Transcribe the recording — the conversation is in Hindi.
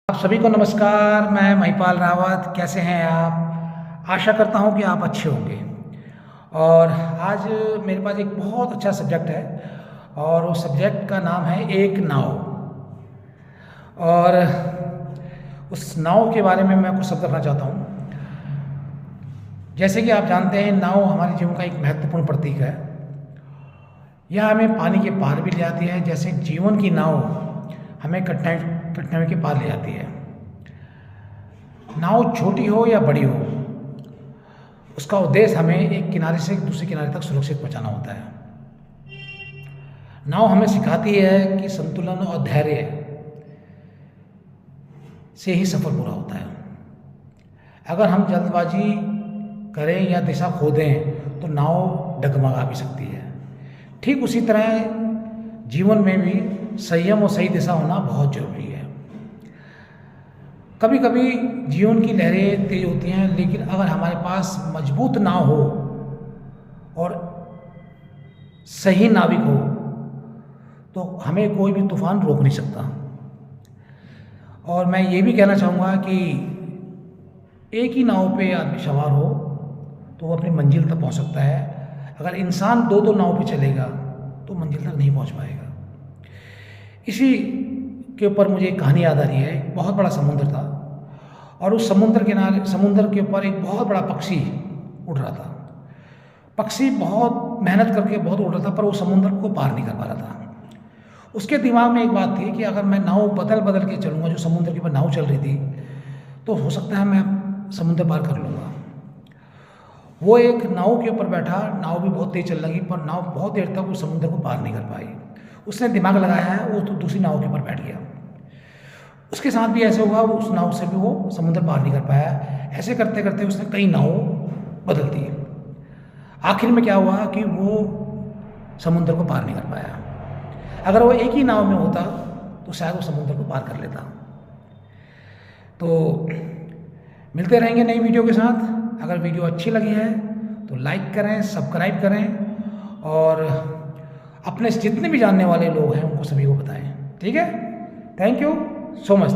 आप सभी को नमस्कार। मैं महिपाल रावत। कैसे हैं आप? आशा करता हूं कि आप अच्छे होंगे। और आज मेरे पास एक बहुत अच्छा सब्जेक्ट है और उस सब्जेक्ट का नाम है एक नाव। और उस नाव के बारे में मैं कुछ शब्द रखना चाहता हूं। जैसे कि आप जानते हैं, नाव हमारे जीवन का एक महत्वपूर्ण प्रतीक है। यह हमें पानी के पार भी ले जाती है, जैसे जीवन की नाव हमें कठिनाई के पार ले जाती है। नाव छोटी हो या बड़ी हो, उसका उद्देश्य हमें एक किनारे से दूसरे किनारे तक सुरक्षित पहुंचाना होता है। नाव हमें सिखाती है कि संतुलन और धैर्य से ही सफर पूरा होता है। अगर हम जल्दबाजी करें या दिशा खो दें तो नाव डगमगा भी सकती है। ठीक उसी तरह जीवन में भी संयम और सही दिशा होना बहुत जरूरी है। कभी कभी जीवन की लहरें तेज होती हैं, लेकिन अगर हमारे पास मजबूत नाव हो और सही नाविक हो तो हमें कोई भी तूफान रोक नहीं सकता। और मैं ये भी कहना चाहूँगा कि एक ही नाव पे आदमी सवार हो तो वो अपनी मंजिल तक पहुँच सकता है। अगर इंसान दो दो नाव पे चलेगा तो मंजिल तक नहीं पहुँच पाएगा। इसी के ऊपर मुझे एक कहानी याद आ रही है। एक बहुत बड़ा समुद्र था और उस समुद्र के ऊपर एक बहुत बड़ा पक्षी उड़ रहा था। पक्षी बहुत मेहनत करके बहुत उड़ रहा था, पर वो समुद्र को पार नहीं कर पा रहा था। उसके दिमाग में एक बात थी कि अगर मैं नाव बदल बदल के चलूँगा, जो समुद्र के ऊपर नाव चल रही थी, तो हो सकता है मैं समुद्र पार कर लूँगा। वो एक नाव के ऊपर बैठा, नाव भी बहुत तेज चल लगी, पर नाव बहुत देर तक उस समुद्र को पार नहीं कर पाई। उसने दिमाग लगाया है, वो तो दूसरी नाव के ऊपर बैठ गया। उसके साथ भी ऐसे हुआ, उस नाव से भी वो समुद्र पार नहीं कर पाया। ऐसे करते करते उसने कई नाव बदल दी। आखिर में क्या हुआ कि वो समुद्र को पार नहीं कर पाया। अगर वो एक ही नाव में होता तो शायद वो समुद्र को पार कर लेता। तो मिलते रहेंगे नई वीडियो के साथ। अगर वीडियो अच्छी लगी है तो लाइक करें, सब्सक्राइब करें और अपने जितने भी जानने वाले लोग हैं उनको सभी को बताएं। ठीक है? Thank you so much.